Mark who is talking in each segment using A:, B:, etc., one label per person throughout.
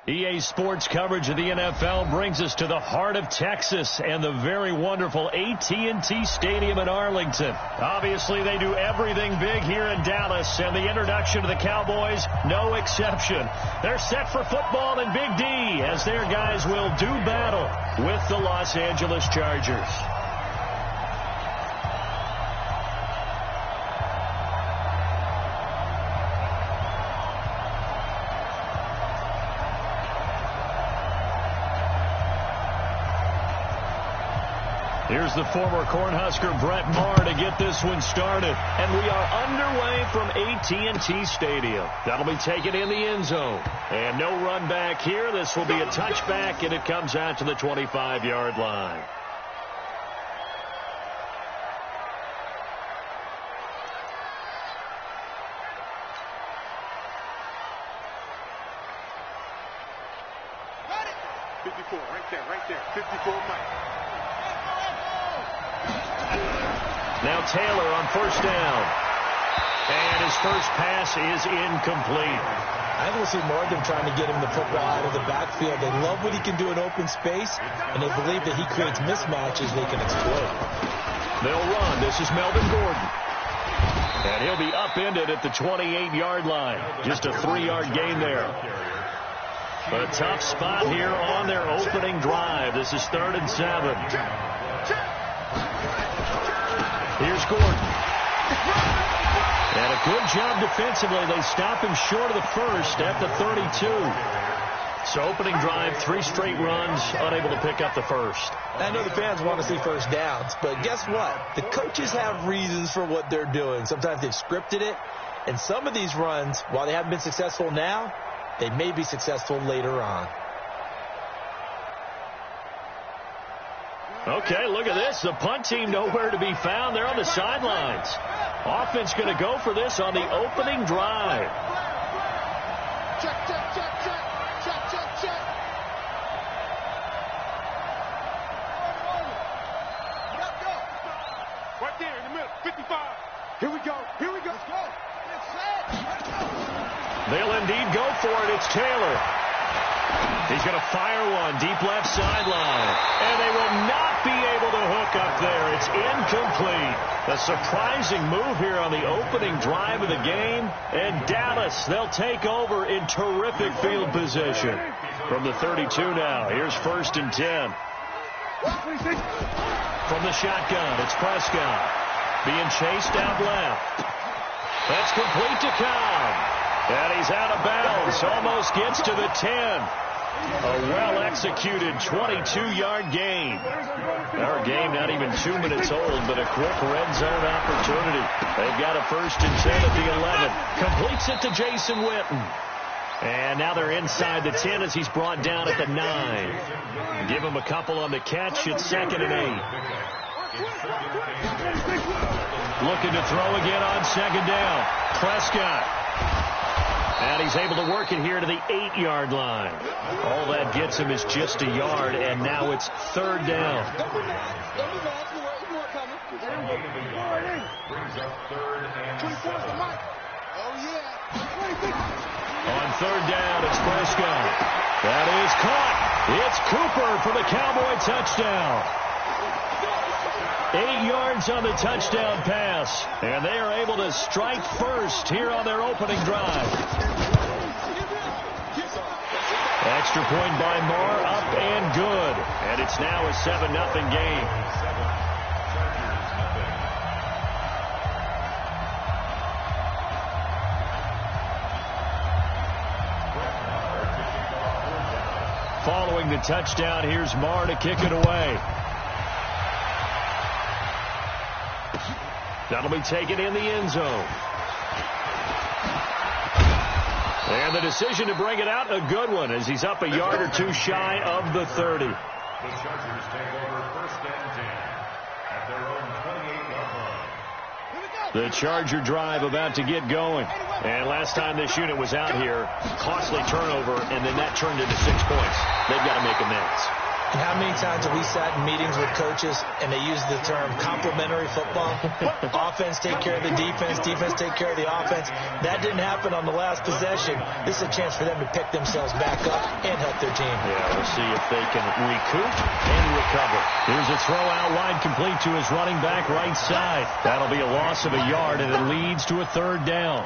A: EA Sports coverage of the NFL brings us to the heart of Texas and the very wonderful AT&T Stadium in Arlington. Obviously, they do everything big here in Dallas, and the introduction to the Cowboys, no exception. They're set for football in Big D as their guys will do battle with the Los Angeles Chargers. Here's the former Cornhusker Brett Maher to get this one started. And we are underway from AT&T Stadium. That'll be taken in the end zone. And no run back here. This will be a touchback, and it comes out to the 25-yard line.
B: Got it. 54, right there. 54, Mike.
A: Now Taylor on first down. And his first pass is incomplete.
C: I don't see more of them trying to get him the football out of the backfield. They love what he can do in open space, and they believe that he creates mismatches they can exploit.
A: They'll run. This is Melvin Gordon. And he'll be upended at the 28-yard line. Just a 3-yard gain there. A tough spot here on their opening drive. This is 3rd and 7. Here's Gordon. And a good job defensively. They stop him short of the first at the 32. So opening drive, 3 straight runs, unable to pick up the first.
C: I know the fans want to see first downs, but guess what? The coaches have reasons for what they're doing. Sometimes they've scripted it, and some of these runs, while they haven't been successful now, they may be successful later on.
A: Okay, look at this. The punt team nowhere to be found. They're on the sidelines. Offense going to go for this on the opening drive.
B: Check. Go. Right there in the middle, 55. Here we go. Let's go. Let's go.
A: They'll indeed go for it. It's Taylor. He's going to fire one deep left sideline. And they will not be able to hook up there. It's incomplete. A surprising move here on the opening drive of the game. And Dallas, they'll take over in terrific field position. From the 32 now, here's 1st and 10. From the shotgun, it's Prescott. Being chased out left. That's complete to Cobb. And he's out of bounds. Almost gets to the 10. A well-executed 22-yard gain. Our game not even 2 minutes old, but a quick red zone opportunity. They've got a 1st and 10 at the 11. Completes it to Jason Witten. And now they're inside the 10 as he's brought down at the 9. Give him a couple on the catch. It's 2nd and 8. Looking to throw again on 2nd down. Prescott. And he's able to work it here to the 8-yard line. All that gets him is just a yard, and now it's 3rd down. On 3rd down, it's Prescott. That is caught. It's Cooper for the Cowboy touchdown. 8 yards on the touchdown pass. And they are able to strike first here on their opening drive. Extra point by Maher, up and good. And it's now a 7-0 game. Following the touchdown, here's Maher to kick it away. That'll be taken in the end zone. And the decision to bring it out, a good one, as he's up a yard or two shy of the 30.
D: The Chargers take over 1st and 10 at their own 28-yard line.
A: The Charger drive about to get going. And last time this unit was out here, costly turnover, and then that turned into 6 points. They've got to make amends.
C: And how many times have we sat in meetings with coaches and they use the term complementary football? Offense take care of the defense, defense take care of the offense. That didn't happen on the last possession. This is a chance for them to pick themselves back up and help their team.
A: Yeah, we'll see if they can recoup and recover. Here's a throw out wide, complete to his running back right side. That'll be a loss of a yard, and it leads to a third down.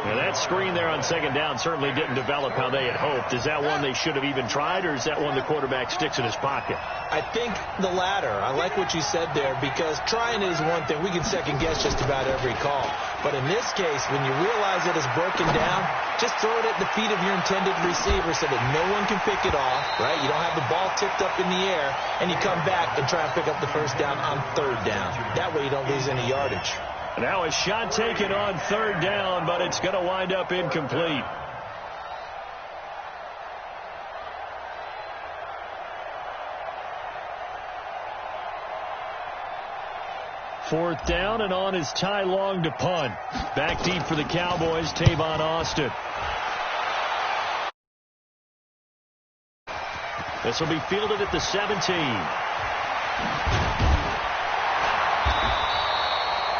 A: Now, that screen there on second down certainly didn't develop how they had hoped. Is that one they should have even tried, or is that one the quarterback sticks in his pocket?
C: I think the latter. I like what you said there, because trying is one thing. We can second-guess just about every call. But in this case, when you realize that it's broken down, just throw it at the feet of your intended receiver so that no one can pick it off, right? You don't have the ball tipped up in the air, and you come back and try and pick up the first down on third down. That way you don't lose any yardage.
A: Now a shot taken on third down, but it's going to wind up incomplete. Fourth down, and on is Ty Long to punt. Back deep for the Cowboys, Tavon Austin. This will be fielded at the 17.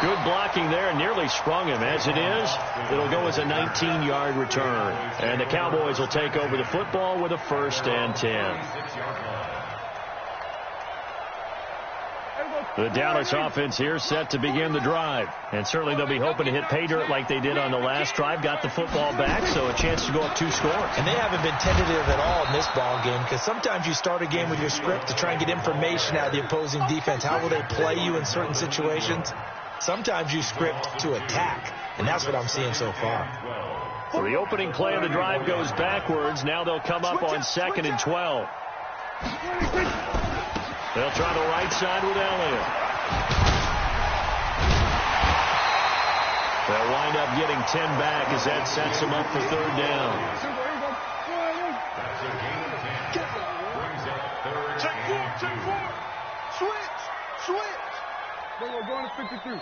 A: Good blocking there, and nearly sprung him. As it is, it'll go as a 19-yard return. And the Cowboys will take over the football with a 1st and 10. The Dallas offense here set to begin the drive. And certainly they'll be hoping to hit pay dirt like they did on the last drive. Got the football back, so a chance to go up 2 scores.
C: And they haven't been tentative at all in this ball game, because sometimes you start a game with your script to try and get information out of the opposing defense. How will they play you in certain situations? Sometimes you script to attack, and that's what I'm seeing so far.
A: So the opening play of the drive goes backwards. Now they'll come up on 2nd and 12. They'll try the right side with Elliott. They'll wind up getting 10 back as that sets them up for third down.
B: Check 4. Switch. We're going to 53.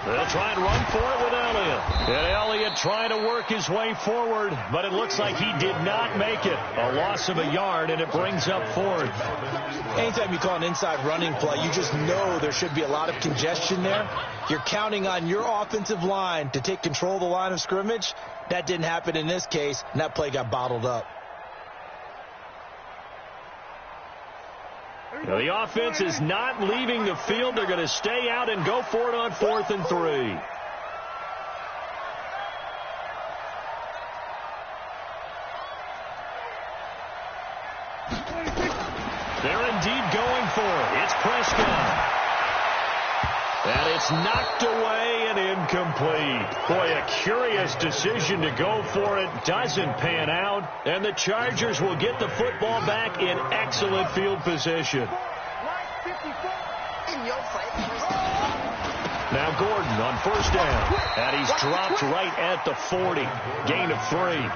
A: They'll try and run for it with Elliott. And Elliott trying to work his way forward, but it looks like he did not make it. A loss of a yard, and it brings up 4th.
C: Anytime you call an inside running play, you just know there should be a lot of congestion there. You're counting on your offensive line to take control of the line of scrimmage. That didn't happen in this case, and that play got bottled up.
A: Now, the offense is not leaving the field. They're going to stay out and go for it on 4th and 3. They're indeed going for it. It's Prescott. And it's knocked away and incomplete. Boy, a curious decision to go for it. Doesn't pan out. And the Chargers will get the football back in excellent field position. Now Gordon on 1st down. And he's dropped right at the 40. Gain of 3.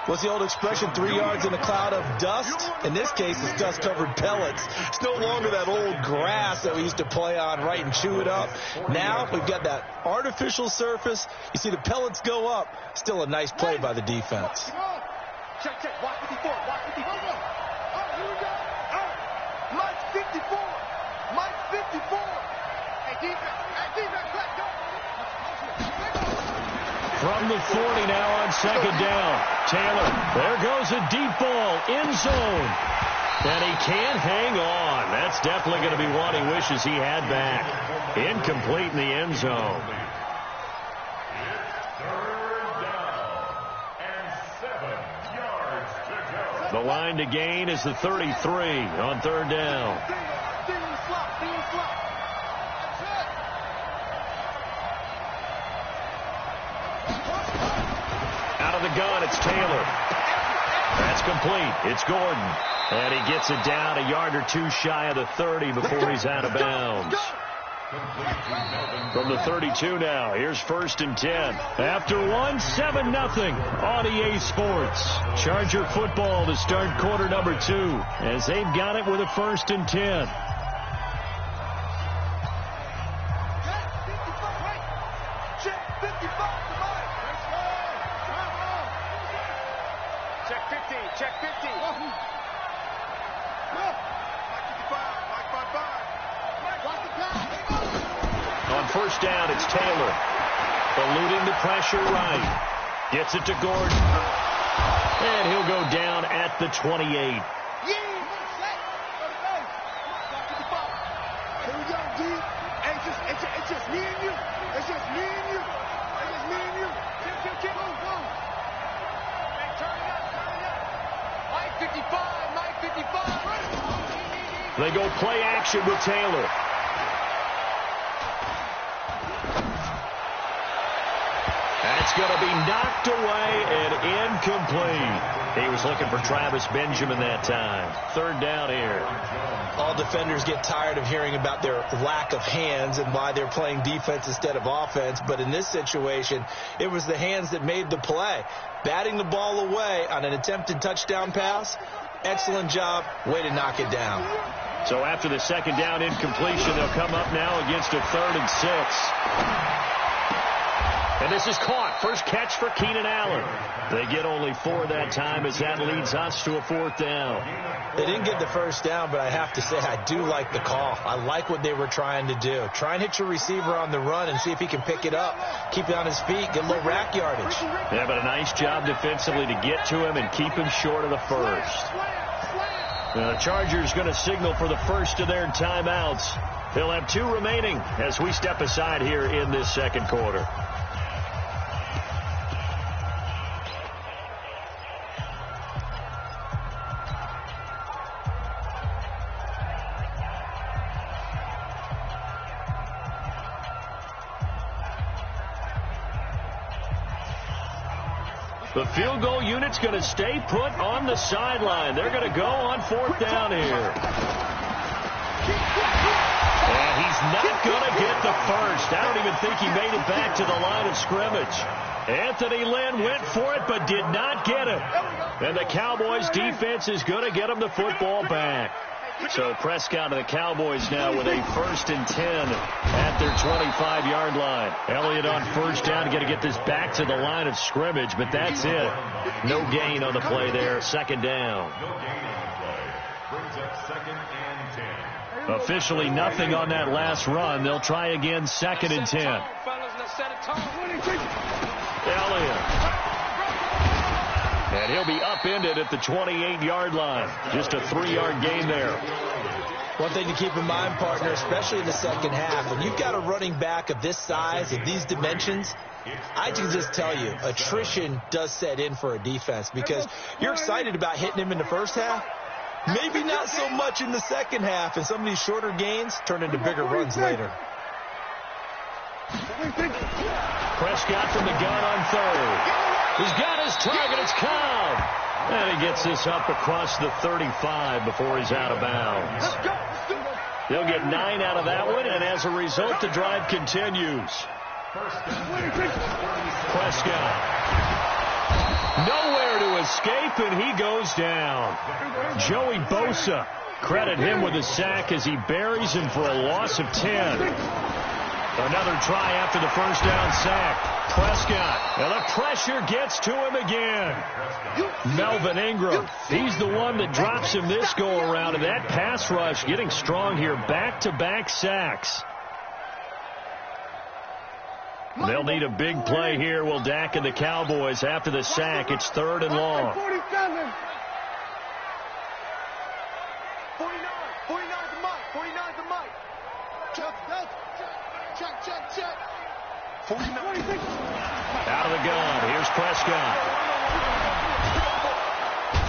C: What's the old expression, 3 yards in a cloud of dust? In this case, it's dust-covered pellets. It's no longer that old grass that we used to play on, right, and chew it up. Now we've got that artificial surface. You see the pellets go up. Still a nice play by the defense.
B: Check. Watch 54. Oh, here we go. Oh, Mike 54. Hey, defense, let go.
A: From the 40 now on 2nd down. Taylor, there goes a deep ball, end zone. And he can't hang on. That's definitely going to be one he wishes he had back. Incomplete in the end zone. The line to gain is the 33 on 3rd down. Out of the gun, it's Taylor. That's complete. It's Gordon. And he gets it down a yard or 2 shy of the 30 before he's out of bounds. From the 32 now, here's 1st and 10. After 7-0 on EA Sports. Charger football to start quarter number 2 as they've got it with a 1st and 10.
B: Check 55. 15. Check 15.
A: On first down, it's Taylor. Eluding the pressure right. Gets it to Gordon. And he'll go down at the 28.
B: Here we go, D. It's just me and you. It's just me and you. It's just me and you. Kill. Go. Hey, turn it up. Mike 55.
A: They go play action with Taylor. That's going to be knocked away and incomplete. He was looking for Travis Benjamin that time. Third down here.
C: All defenders get tired of hearing about their lack of hands and why they're playing defense instead of offense. But in this situation, it was the hands that made the play. Batting the ball away on an attempted touchdown pass. Excellent job. Way to knock it down.
A: So after the second down incompletion, they'll come up now against a 3rd and 6. And this is caught. First catch for Keenan Allen. They get only 4 that time as that leads us to a 4th down.
C: They didn't get the first down, but I have to say I do like the call. I like what they were trying to do. Try and hit your receiver on the run and see if he can pick it up. Keep it on his feet. Get a little rack yardage.
A: Yeah, but a nice job defensively to get to him and keep him short of the first. Now, the Chargers going to signal for the first of their timeouts. They'll have 2 remaining as we step aside here in this second quarter. The field goal unit's going to stay put on the sideline. They're going to go on 4th down here. And he's not going to get the first. I don't even think he made it back to the line of scrimmage. Anthony Lynn went for it but did not get it. And the Cowboys defense is going to get him the football back. So Prescott and the Cowboys now with a 1st and 10 at their 25-yard line. Elliott on first down, got to get this back to the line of scrimmage, but that's it. No gain on the play there. 2nd down.
D: Brings up 2nd and 10.
A: Officially nothing on that last run. They'll try again 2nd and 10. Elliott. And he'll be upended at the 28-yard line. Just a 3-yard gain there.
C: One thing to keep in mind, partner, especially in the second half, when you've got a running back of this size, of these dimensions, I can just tell you, attrition does set in for a defense because you're excited about hitting him in the first half. Maybe not so much in the second half, and some of these shorter gains turn into bigger runs later.
A: Prescott from the gun on 3rd. He's got his target. It's Cobb. And he gets this up across the 35 before he's out of bounds. They'll get 9 out of that one, and as a result, the drive continues. Prescott. Nowhere to escape, and he goes down. Joey Bosa, credit him with a sack as he buries him for a loss of 10. Another try after the first down sack. Prescott, and the pressure gets to him again. Melvin Ingram, he's the one that drops him this go-around, and that pass rush getting strong here. Back-to-back sacks. They'll need a big play here, will Dak and the Cowboys. After the sack, it's 3rd and long.
B: 49 to Mike. 49 to Mike. Check. 49.
A: Out of the gun. Here's Prescott.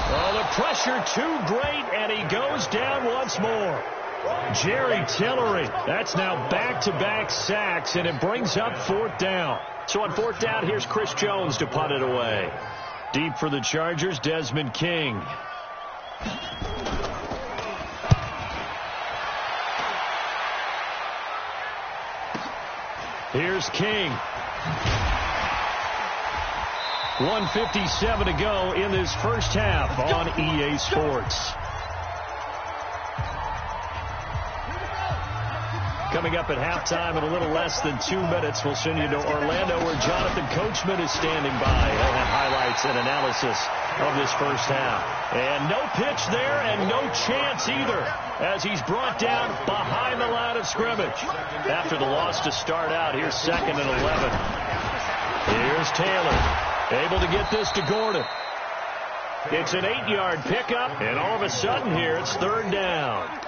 A: Oh, the pressure too great, and he goes down once more. Jerry Tillery. That's now back-to-back sacks, and it brings up 4th down. So on 4th down, here's Chris Jones to punt it away. Deep for the Chargers, Desmond King. Here's King. 1:57 to go in this first half on EA Sports. Coming up at halftime in a little less than 2 minutes, we'll send you to Orlando where Jonathan Coachman is standing by. He'll have highlights and analysis of this first half. And no pitch there and no chance either as he's brought down behind the line of scrimmage. After the loss to start out, here's 2nd and 11. Here's Taylor, able to get this to Gordon. It's an 8-yard pickup, and all of a sudden here it's 3rd down.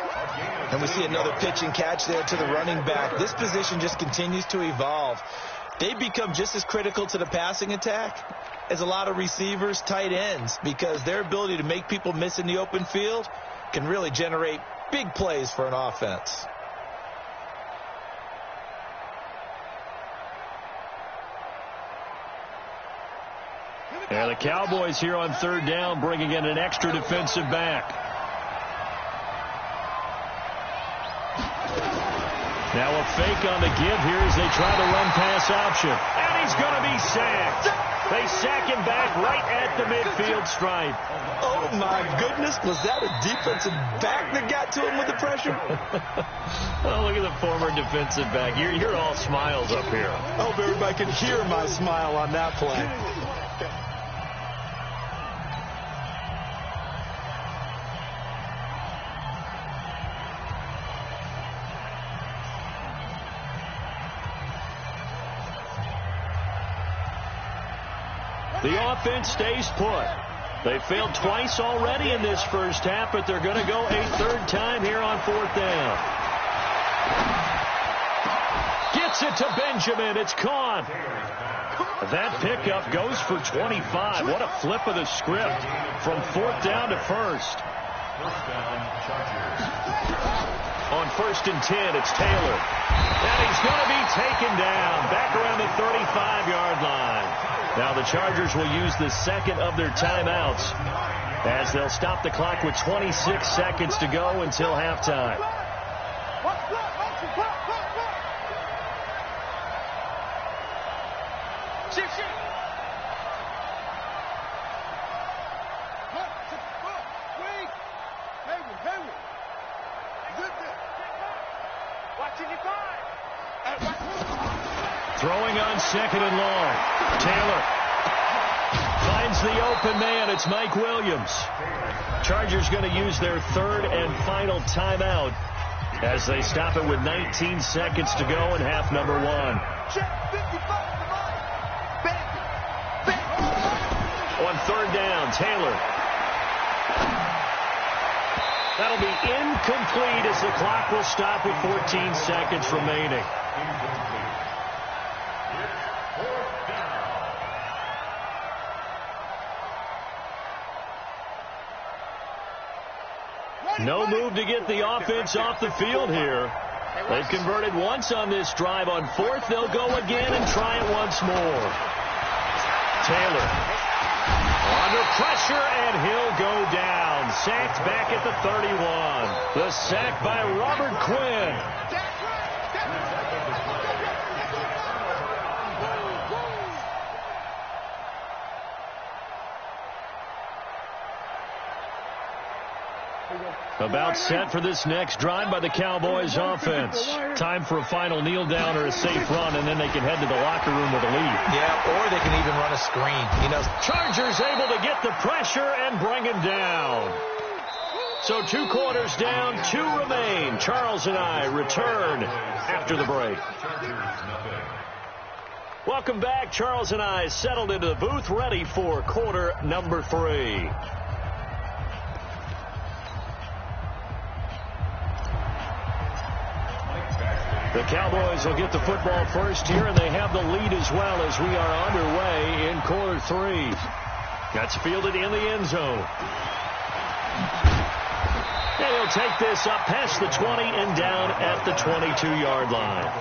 C: And we see another pitch and catch there to the running back. This position just continues to evolve. They become just as critical to the passing attack as a lot of receivers, tight ends, because their ability to make people miss in the open field can really generate big plays for an offense.
A: And the Cowboys here on 3rd down bringing in an extra defensive back. Now a fake on the give here as they try the run-pass option. And he's going to be sacked. They sack him back right at the midfield stripe.
C: Oh, my goodness. Was that a defensive back that got to him with the pressure?
A: Oh, look at the former defensive back. You're all smiles up here.
C: I hope everybody can hear my smile on that play.
A: The offense stays put. They failed twice already in this first half, but they're going to go a 3rd time here on 4th down. Gets it to Benjamin. It's caught. That pickup goes for 25. What a flip of the script from 4th down to 1st. On 1st and 10, it's Taylor. And he's going to be taken down back around the 35-yard line. Now the Chargers will use the 2nd of their timeouts as they'll stop the clock with 26 seconds to go until halftime. Throwing on 2nd and long. Taylor finds the open man. It's Mike Williams. Chargers going to use their 3rd and final timeout as they stop it with 19 seconds to go in half number 1. On 3rd down, Taylor. That'll be incomplete as the clock will stop with 14 seconds remaining. No move to get the offense off the field here. They've converted once on this drive. On 4th, they'll go again and try it once more. Taylor under pressure, and he'll go down. Sacked back at the 31. The sack by Robert Quinn. About set for this next drive by the Cowboys offense. Time for a final kneel down or a safe run, and then they can head to the locker room with a lead.
C: Yeah, or they can even run a screen.
A: Chargers able to get the pressure and bring him down. So 2 quarters down, 2 remain. Charles and I return after the break. Welcome back. Charles and I settled into the booth, ready for quarter number 3. The Cowboys will get the football first here, and they have the lead as well as we are underway in quarter 3. That's fielded in the end zone. And he'll take this up past the 20 and down at the 22-yard line.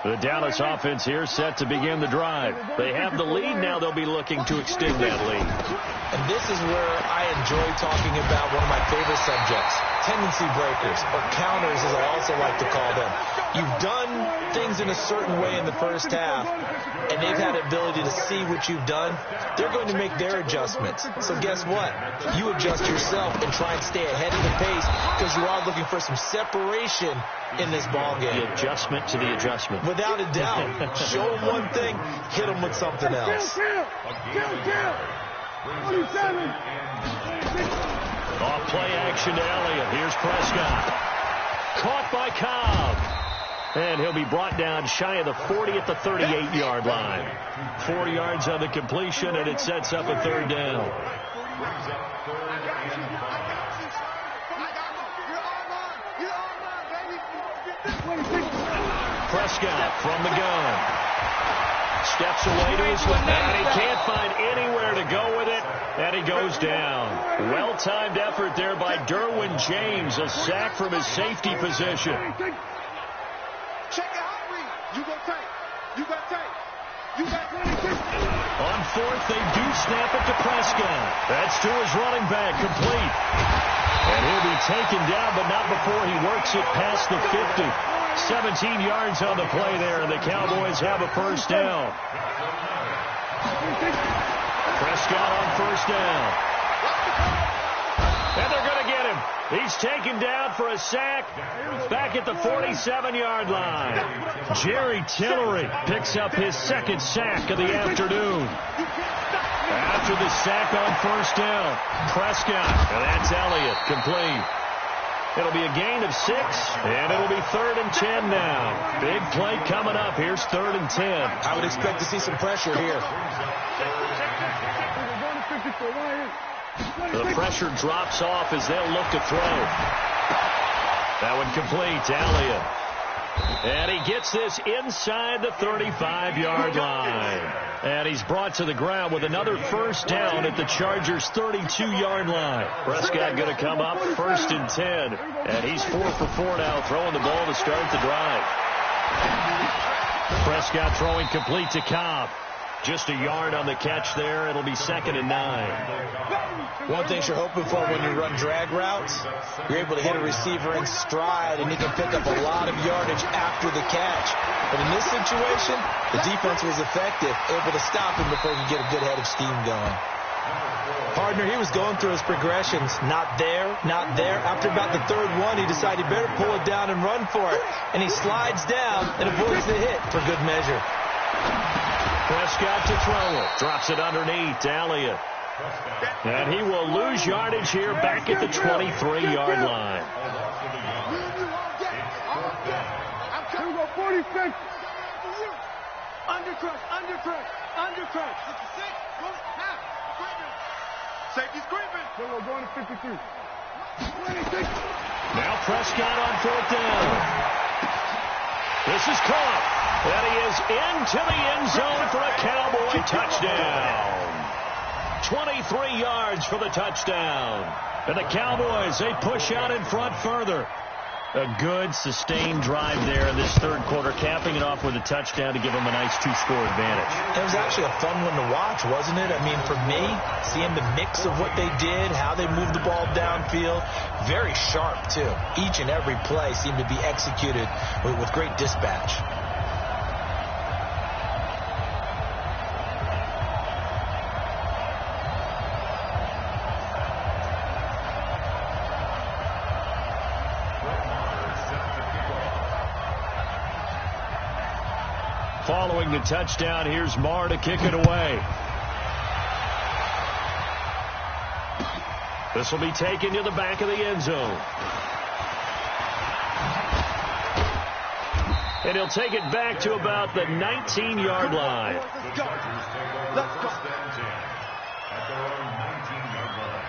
A: The Dallas offense here set to begin the drive. They have the lead. Now they'll be looking to extend that lead.
C: And this is where I enjoy talking about one of my favorite subjects, tendency breakers, or counters as I also like to call them. You've done things in a certain way in the first half, and they've had the ability to see what you've done. They're going to make their adjustments. So guess what? You adjust yourself and try and stay ahead of the pace because you are looking for some separation in this ball game.
A: The adjustment to the adjustment.
C: Without a doubt. Show them one thing, hit them with something else.
A: Off play action to Elliott. Here's Prescott. Caught by Cobb. And he'll be brought down shy of the 40 at the 38-yard line. 4 yards on the completion, and it sets up a third down. Prescott from the gun. Steps away to his left, and he can't find anywhere to go with it, and he goes down. Well-timed effort there by Derwin James, a sack from his safety position.
B: Check the hot read. You go tight. You got tight. You got 26.
A: On fourth, they do snap it to Prescott. That's to his running back, complete. And he'll be taken down, but not before he works it past the 50. 17 yards on the play there, and the Cowboys have a first down. Prescott on first down. And they're going to get him. He's taken down for a sack back at the 47-yard line. Jerry Tillery picks up his second sack of the afternoon. After the sack on first down, Prescott, and that's Elliott, complete. It'll be a gain of 6, and it'll be 3rd and 10 now. Big play coming up. Here's 3rd and 10.
C: I would expect to see some pressure here.
A: The pressure drops off as they'll look to throw. That one complete to Elliott. And he gets this inside the 35-yard line. And he's brought to the ground with another first down at the Chargers' 32-yard line. Prescott going to come up 1st and 10. And he's 4 for 4 now, throwing the ball to start the drive. Prescott throwing complete to Cobb. Just a yard on the catch there. It'll be 2nd and 9.
C: One thing you're hoping for when you run drag routes, you're able to hit a receiver in stride, and he can pick up a lot of yardage after the catch. But in this situation, the defense was effective, able to stop him before he could get a good head of steam going. Partner, he was going through his progressions. Not there, not there. After about the 3rd one, he decided he better pull it down and run for it. And he slides down and avoids the hit for good measure.
A: Prescott to throw it. Drops it underneath to Elliott. And he will lose yardage here back at the 23-yard line.
B: Safety's creeping. Going to 53.
A: Now Prescott on 4th down. This is caught. And he is into the end zone for a Cowboy touchdown. 23 yards for the touchdown. And the Cowboys, they push out in front further. A good, sustained drive there in this 3rd quarter, capping it off with a touchdown to give them a nice 2-score advantage.
C: It was actually a fun one to watch, wasn't it? I mean, for me, seeing the mix of what they did, how they moved the ball downfield, very sharp, too. Each and every play seemed to be executed with great dispatch.
A: Following the touchdown, here's Marr to kick it away. This will be taken to the back of the end zone. And he'll take it back to about the 19-yard line.
B: Let's go.
D: At their own 19-yard line.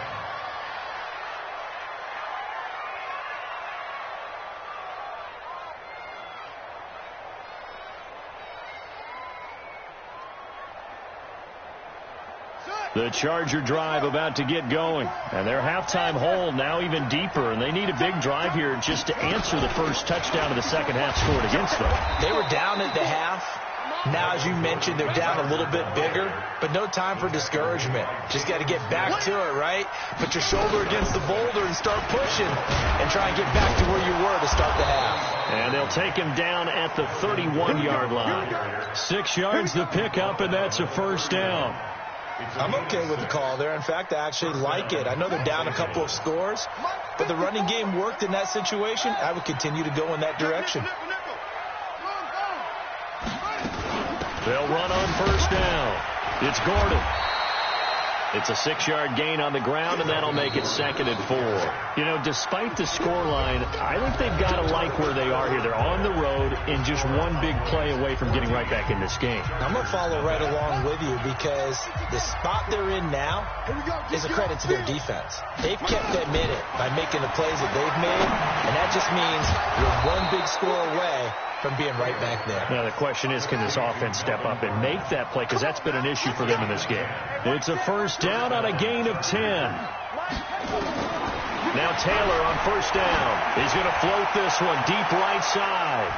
A: The Charger drive about to get going. And their halftime hole now even deeper. And they need a big drive here just to answer the first touchdown of the second half scored against them.
C: They were down at the half. Now, as you mentioned, they're down a little bit bigger, but no time for discouragement. Just got to get back to it, right? Put your shoulder against the boulder and start pushing and try and get back to where you were to start the half.
A: And they'll take him down at the 31-yard line. 6 yards the pickup, and that's a first down.
C: I'm okay with the call there. In fact, I actually like it. I know they're down a couple of scores, but the running game worked in that situation. I would continue to go in that direction.
A: They'll run on first down. It's Gordon. It's a 6-yard gain on the ground, and that'll make it 2nd and 4. You know, despite the scoreline, I think they've got to like where they are here. They're on the road and just one big play away from getting right back in this game.
C: I'm going to follow right along with you because the spot they're in now is a credit to their defense. They've kept them in it by making the plays that they've made, and that just means you're one big score away from being right back there.
A: Now, the question is, can this offense step up and make that play? Because that's been an issue for them in this game. It's a first down on a gain of 10. Now Taylor on first down. He's going to float this one deep right side.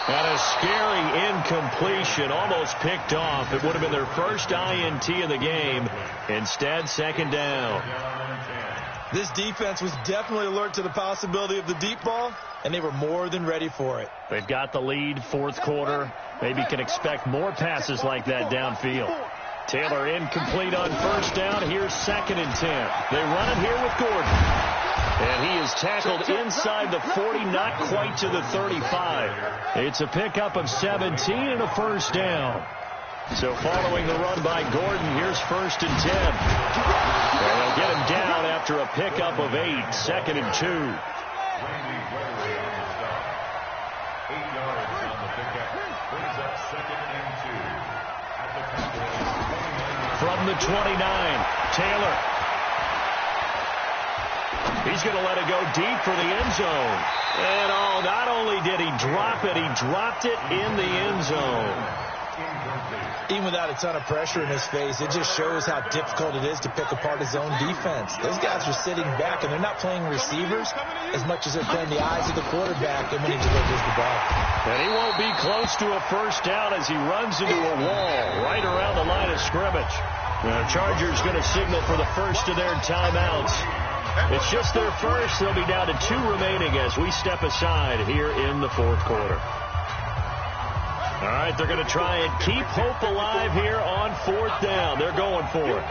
A: And a scary incompletion, almost picked off. It would have been their first INT of the game. Instead, 2nd down.
C: This defense was definitely alert to the possibility of the deep ball, and they were more than ready for it.
A: They've got the lead, 4th quarter. Maybe can expect more passes like that downfield. Taylor incomplete on first down. Here's 2nd and 10. They run it here with Gordon. And he is tackled inside the 40, not quite to the 35. It's a pickup of 17 and a first down. So following the run by Gordon, here's 1st and 10. And they'll get him down after a pickup of 8, 2nd and 2.
D: 8 yards on the pickup. Brings up 2nd and 2.
A: From the 29, Taylor. He's going to let it go deep for the end zone. And not only did he drop it, he dropped it in the end zone.
C: Even without a ton of pressure in his face, it just shows how difficult it is to pick apart his own defense. Those guys are sitting back, and they're not playing receivers as much as they're playing the eyes of the quarterback and when he delivers the ball.
A: And he won't be close to a first down as he runs into a wall right around the line of scrimmage. The Chargers going to signal for the first of their timeouts. It's just their first. They'll be down to 2 remaining as we step aside here in the 4th quarter. All right, they're going to try and keep hope alive here on 4th down. They're going for it.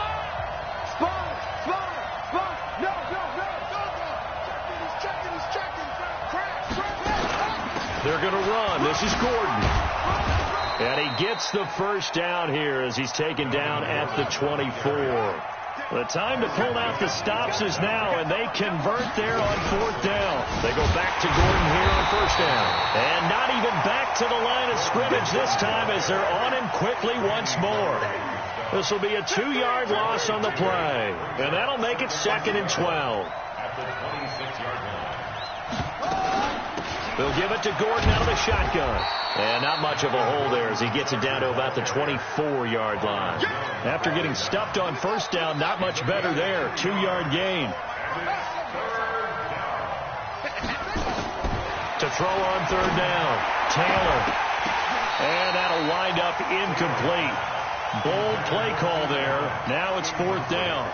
A: They're going to run. This is Gordon. And he gets the first down here as he's taken down at the 24. The time to pull out the stops is now, and they convert there on 4th down. They go back to Gordon here on first down. And not even back to the line of scrimmage this time as they're on him quickly once more. This will be a 2-yard loss on the play. And that'll make it 2nd and 12.
D: At the 26-yard line.
A: They'll give it to Gordon out of the shotgun. And not much of a hole there as he gets it down to about the 24-yard line. After getting stuffed on first down, not much better there. 2-yard gain. To throw on 3rd down, Taylor. And that'll wind up incomplete. Bold play call there. Now it's 4th down.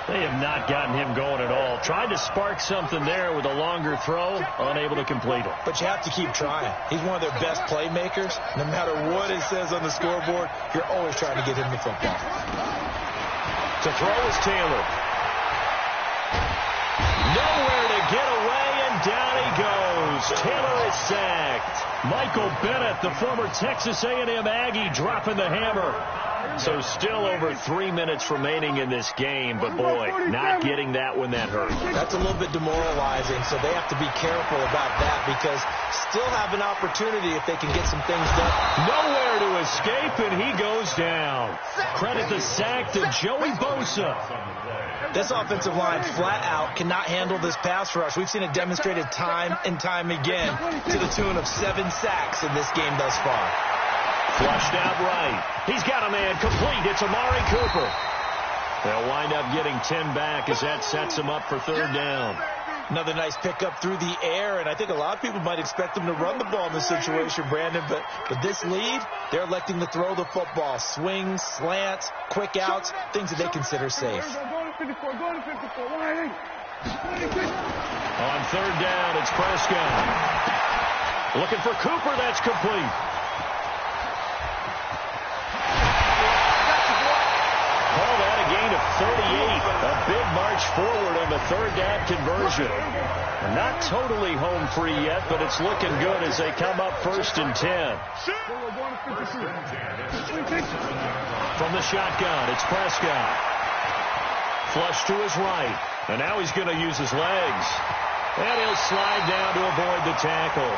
A: They have not gotten him going at all. Tried to spark something there with a longer throw, unable to complete it.
C: But you have to keep trying. He's one of their best playmakers. No matter what it says on the scoreboard, you're always trying to get him the football.
A: To throw is Taylor. Nowhere to get away, and down he goes. Taylor is sacked. Michael Bennett, the former Texas A&M Aggie, dropping the hammer. So still over 3 minutes remaining in this game, but boy, not getting that when that hurt.
C: That's a little bit demoralizing, so they have to be careful about that because still have an opportunity if they can get some things done.
A: Nowhere to escape, and he goes down. Credit the sack to Joey Bosa.
C: This offensive line flat out cannot handle this pass rush. We've seen it demonstrated time and time again to the tune of 7 sacks in this game thus far.
A: Flushed out right. He's got a man complete. It's Amari Cooper. They'll wind up getting 10 back as that sets him up for 3rd down.
C: Another nice pickup through the air, and I think a lot of people might expect them to run the ball in this situation, Brandon, but with this lead, they're electing to throw the football. Swings, slants, quick outs, things that they consider safe.
A: On third down, it's Prescott. Looking for Cooper, that's complete. Call that a gain of 38. A big march forward on the third down conversion. Not totally home free yet, but it's looking good as they come up 1st and 10. From the shotgun, it's Prescott. Flush to his right. And now he's going to use his legs. And he'll slide down to avoid the tackle.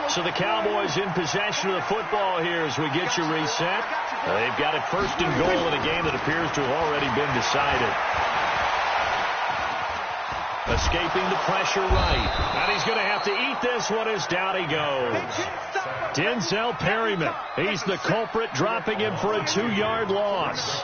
A: So the Cowboys in possession of the football here as we get you reset. They've got it 1st and goal in a game that appears to have already been decided. Escaping the pressure right. And he's going to have to eat this one as down he goes. Denzel Perryman. He's the culprit, dropping him for a 2-yard loss.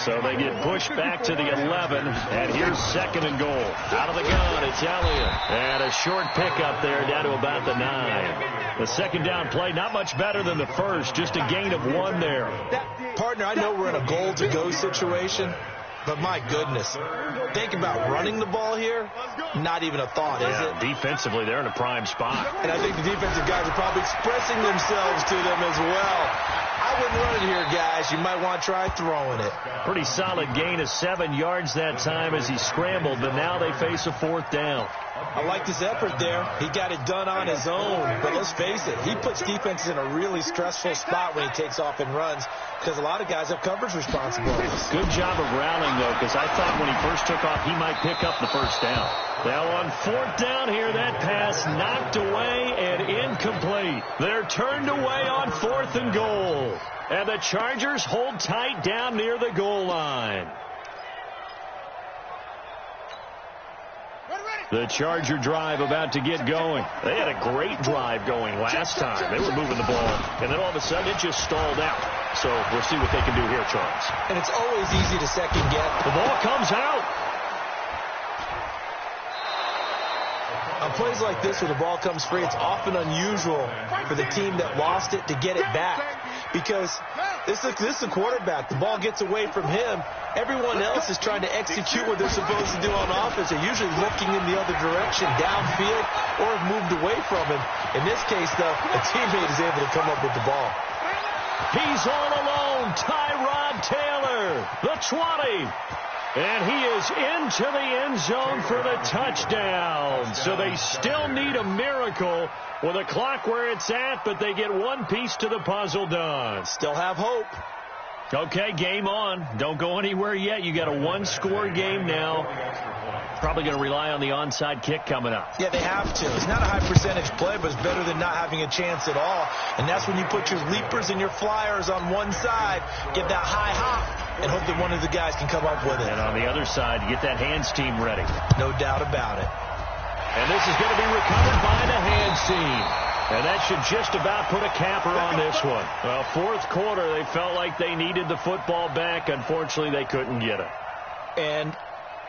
A: So they get pushed back to the 11. And here's 2nd and goal. Out of the gun, it's Elliott. And a short pickup there down to about the 9. The 2nd down play, not much better than the first. Just a gain of 1 there.
C: Partner, I know we're in a goal-to-go situation, but my goodness, think about running the ball here. Not even a thought, is it?
A: Defensively, they're in a prime spot.
C: And I think the defensive guys are probably expressing themselves to them as well. I wouldn't run it here, guys. You might want to try throwing it.
A: Pretty solid gain of 7 yards that time as he scrambled, but now they face a 4th down.
C: I like his effort there. He got it done on his own. But let's face it, he puts defenses in a really stressful spot when he takes off and runs because a lot of guys have coverage responsibilities.
A: Good job of rallying, though, because I thought when he first took off, he might pick up the 1st down. Now on 4th down here, that pass knocked away and incomplete. They're turned away on 4th and goal. And the Chargers hold tight down near the goal line. The Charger drive about to get going. They had a great drive going last time. They were moving the ball, and then all of a sudden it just stalled out. So we'll see what they can do here, Charles.
C: And it's always easy to second guess.
A: The ball comes out.
C: On plays like this where the ball comes free, it's often unusual for the team that lost it to get it back. Because this is a quarterback. The ball gets away from him. Everyone else is trying to execute what they're supposed to do on offense. They're usually looking in the other direction, downfield, or have moved away from him. In this case, though, a teammate is able to come up with the ball.
A: He's all alone. Tyrod Taylor, the 20. And he is into the end zone for the touchdown. So they still need a miracle with a clock where it's at, but they get one piece to the puzzle done.
C: Still have hope.
A: Okay, game on. Don't go anywhere yet. You got a 1-score game now. Probably going to rely on the onside kick coming up.
C: Yeah, they have to. It's not a high percentage play, but it's better than not having a chance at all. And that's when you put your leapers and your flyers on one side, get that high hop, and hope that one of the guys can come up with it.
A: And on the other side, you get that hands team ready.
C: No doubt about it.
A: And this is going to be recovered by the hands team. And that should just about put a capper on this one. Well, 4th quarter, they felt like they needed the football back. Unfortunately, they couldn't get it.
C: And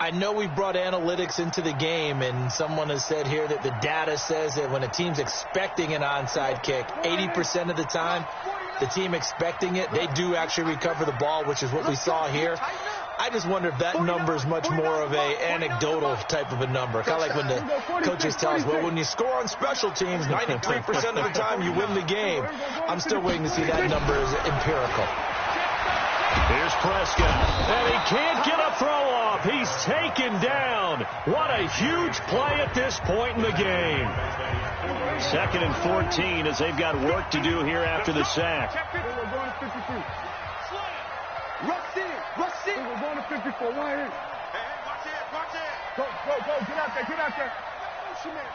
C: I know we brought analytics into the game, and someone has said here that the data says that when a team's expecting an onside kick, 80% of the time, the team expecting it, they do actually recover the ball, which is what we saw here. I just wonder if that number is much more of a anecdotal type of a number. Kind of like when the coaches tell us, well, when you score on special teams, 93% of the time you win the game. I'm still waiting to see that number as empirical.
A: Here's Prescott, and he can't get a throw off. He's taken down. What a huge play at this point in the game. 2nd and 14 as they've got work to do here after the sack.
B: Rush in. We're going to 54. Right here. Hey, watch it. Go. Get out there.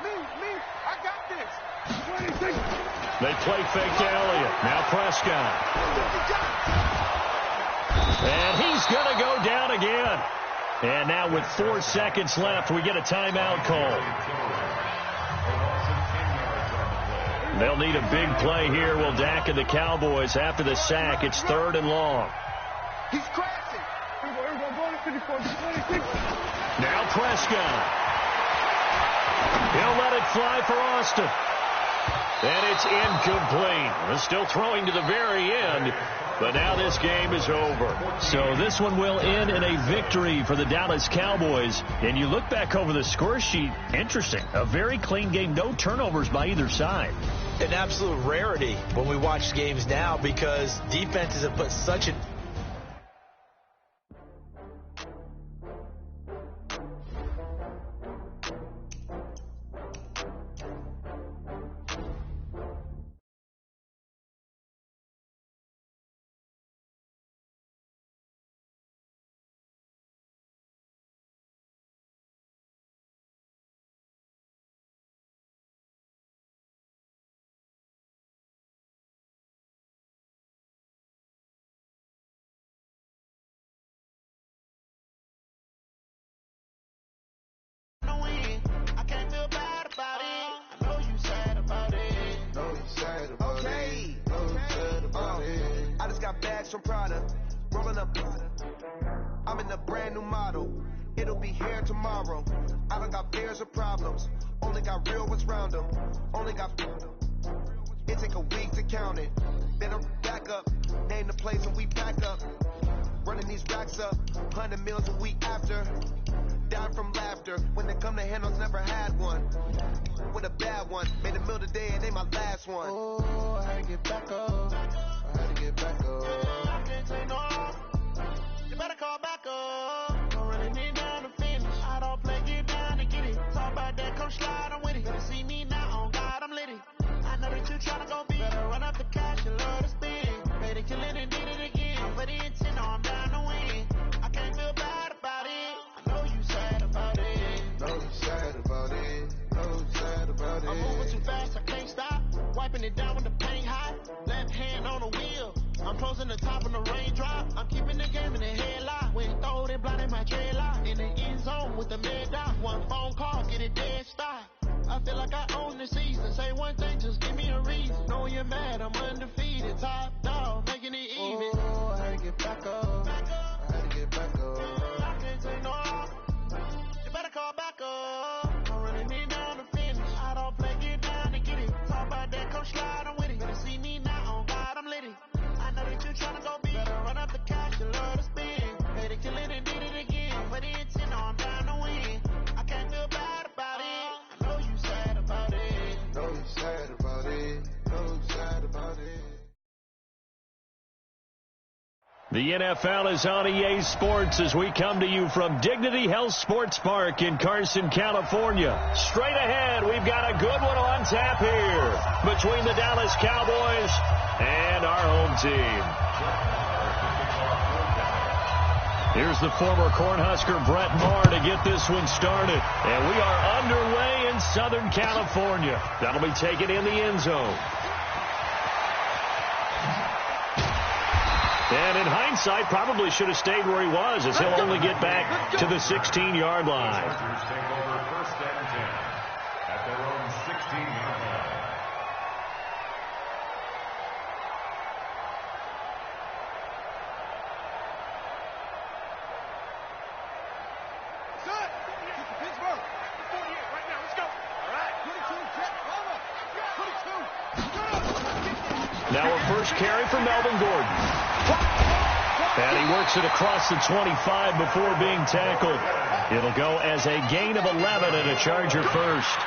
B: Me. I got this.
A: They play fake to Elliott. Now Prescott. And he's going to go down again. And now with 4 seconds left, we get a timeout call. They'll need a big play here. Will Dak and the Cowboys after the sack. It's 3rd and long.
B: He's crashing.
A: Now Prescott. He'll let it fly for Austin. And it's incomplete. They're still throwing to the very end, but now this game is over. So this one will end in a victory for the Dallas Cowboys. And you look back over the score sheet, interesting. A very clean game, no turnovers by either side.
C: An absolute rarity when we watch games now because defenses have put such an
E: from Prada, rolling up. I'm in a brand new model. It'll be here tomorrow. I don't got fears or problems. Only got real ones round them. Only got. It take a week to count it. Then I'm back up. Name the place and we pack up. Running these racks up. 100 meals a week after. Down from laughter. When they come to handles, never had one. With a bad one. Made a meal today and they my last one. Oh, I had to get back up. I had to get back up. I can't take no off. You better call back up. Don't really need down to finish. I don't play, get down to get it. Talk about that, come slide, I'm with it. Better see me now, on God, I'm litty. I know that you tryna go big. Better run up the cash, you love to spin. Made it, kill it, and did it again. I'm for the intent, no, I'm down to win. I can't feel bad about it. I know you sad about it. Know you sad about it. Know you sad about it. I'm moving too fast, I can't stop. Wiping it down with the paint hot. Left hand on the wheel. I'm closing the top of the raindrop. I'm keeping the game in the headlock. When throw it, blinding my dreadlock. In the end zone with the mid dot. One phone call, get it dead stop. I feel like I own the season. Say one thing, just give me a reason. Know you're mad, I'm undefeated. Top dog, making it even. Oh, I had to get back up. I had to get back up. I can't take no off. You better call back up. Don't really need down to finish. I don't play, get down to get it. Talk about that, come slide, I'm with it. Better see me now, on God, I'm litty. I know that you tryna go big. Better run up the cash, you love to spin. Made it, kill it, and did it again. For the intent, no, I'm down to win. I can't feel bad about it. I know you sad about it. Know you sad about it. Know you sad about it.
A: The NFL is on EA Sports as we come to you from Dignity Health Sports Park in Carson, California. Straight ahead, we've got a good one on tap here between the Dallas Cowboys and our home team. Here's the former Cornhusker Brett Maher to get this one started. And we are underway in Southern California. That'll be taken in the end zone. And in hindsight, probably should have stayed where he was, as he'll only get back to the 16-yard line.
D: Chargers take over first and 10 at their own 16-yard line.
B: Son, Pittsburgh. 48 right now. Let's go. All right. 22, check. Over. 22.
A: Now a first carry for Melvin Gordon. And he works it across the 25 before being tackled. It'll go as a gain of 11 and a Charger first.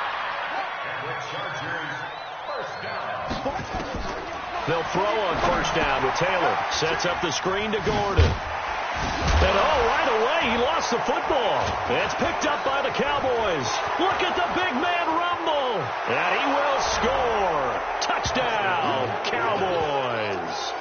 A: They'll throw on first down with Taylor. Sets up the screen to Gordon. And right away, he lost the football. It's picked up by the Cowboys. Look at the big man rumble. And he will score. Touchdown, Cowboys.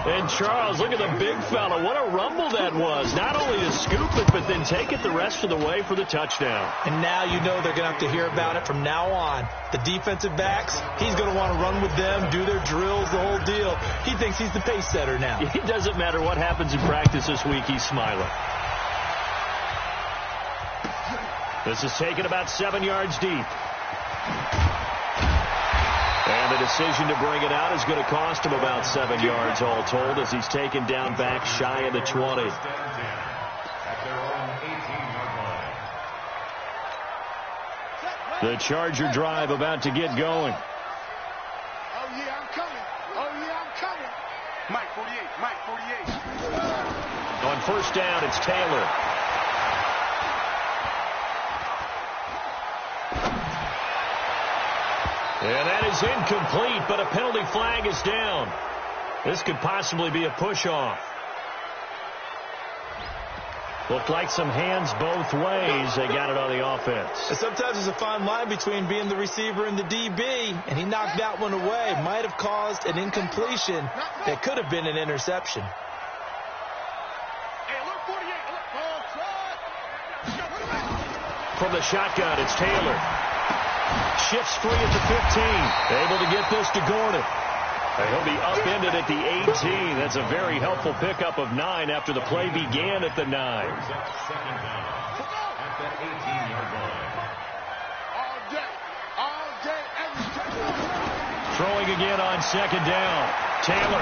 A: And Charles, look at the big fella. What a rumble that was. Not only to scoop it, but then take it the rest of the way for the touchdown.
C: And now you know they're going to have to hear about it from now on. The defensive backs, he's going to want to run with them, do their drills, the whole deal. He thinks he's the pace setter now.
A: It doesn't matter what happens in practice this week, he's smiling. This is taken about 7 yards deep. And the decision to bring it out is going to cost him about 7 yards all told as he's taken down back shy of the 20. The Charger drive about to get going.
B: Oh, yeah, I'm coming. Oh, yeah, I'm coming. Mike 48, Mike 48.
A: On first down, it's Taylor. And that is incomplete, but a penalty flag is down. This could possibly be a push-off. Looked like some hands both ways. They got it on the offense.
C: And sometimes there's a fine line between being the receiver and the DB, and he knocked that one away. Might have caused an incompletion that could have been an interception.
A: From the shotgun, it's Taylor. Shifts free at the 15. Able to get this to Gordon. He'll be upended at the 18. That's a very helpful pickup of 9 after the play began at the 9.
D: Second down at the 18-yard line.
B: All day, every day.
A: Throwing again on second down. Taylor.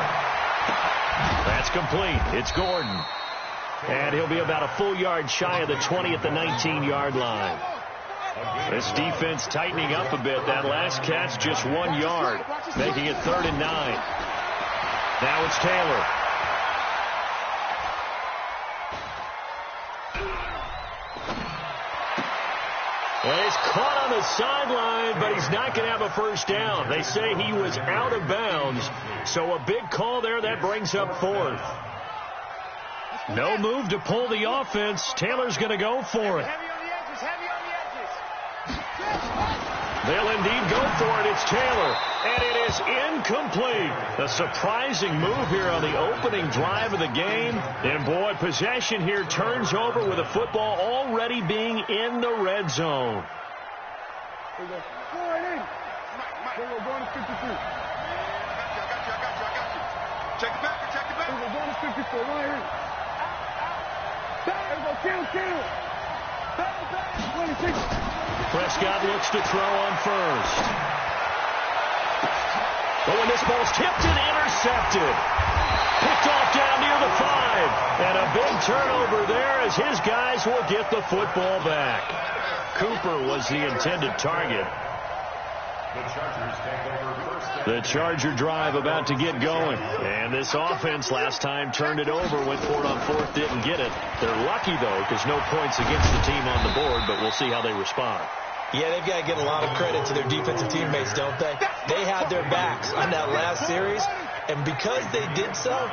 A: That's complete. It's Gordon. And he'll be about a full yard shy of the 20 at the 19-yard line. This defense tightening up a bit. That last catch just 1 yard, making it 3rd and 9. Now it's Taylor. Well, he's caught on the sideline, but he's not going to have a first down. They say he was out of bounds, so a big call there. That brings up 4th. No move to pull the offense. Taylor's going to go for it. They'll indeed go for it. It's Taylor, and it is incomplete. A surprising move here on the opening drive of the game. And, boy, possession here turns over with the football already being in the red zone.
B: We're going to 53. I got you. Check it back. We're going to 54 right here. Kill. 26.
A: Prescott looks to throw on first. But when this ball's tipped and intercepted. Picked off down near the 5. And a big turnover there as his guys will get the football back. Cooper was the intended target. The Charger drive about to get going. And this offense last time turned it over, went for it on 4th, didn't get it. They're lucky, though, because no points against the team on the board, but we'll see how they respond.
C: Yeah, they've got to get a lot of credit to their defensive teammates, don't they? They had their backs on that last series, and because they did so,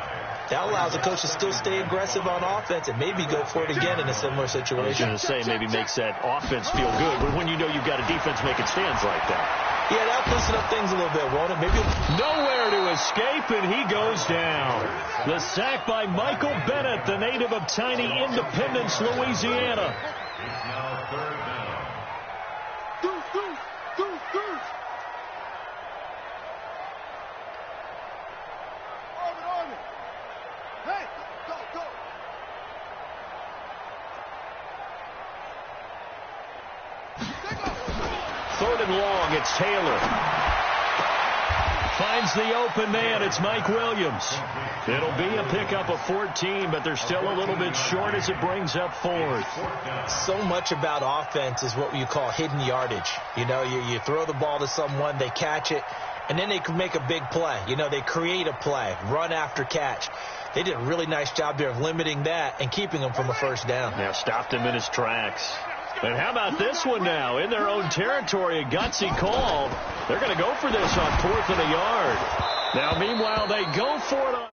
C: that allows the coach to still stay aggressive on offense and maybe go for it again in a similar situation.
A: I was going to say maybe makes that offense feel good, but when you know you've got a defense making stands like that.
C: Yeah, that'll loosen up things a little bit, won't it? Maybe
A: nowhere to escape, and he goes down. The sack by Michael Bennett, the native of tiny Independence, Louisiana.
D: It's now 3rd down.
B: Deuce. On it. Hey, go.
A: 3rd and long, it's Taylor. Finds the open man, it's Mike Williams. It'll be a pickup of 14, but they're still a little bit short as it brings up 4th.
C: So much about offense is what you call hidden yardage. You know, you throw the ball to someone, they catch it, and then they can make a big play. You know, they create a play, run after catch. They did a really nice job there of limiting that and keeping him from a first down.
A: Now stopped him in his tracks. And how about this one now? In their own territory, a gutsy call. They're going to go for this on 4th and a yard. Now, meanwhile, they go for it on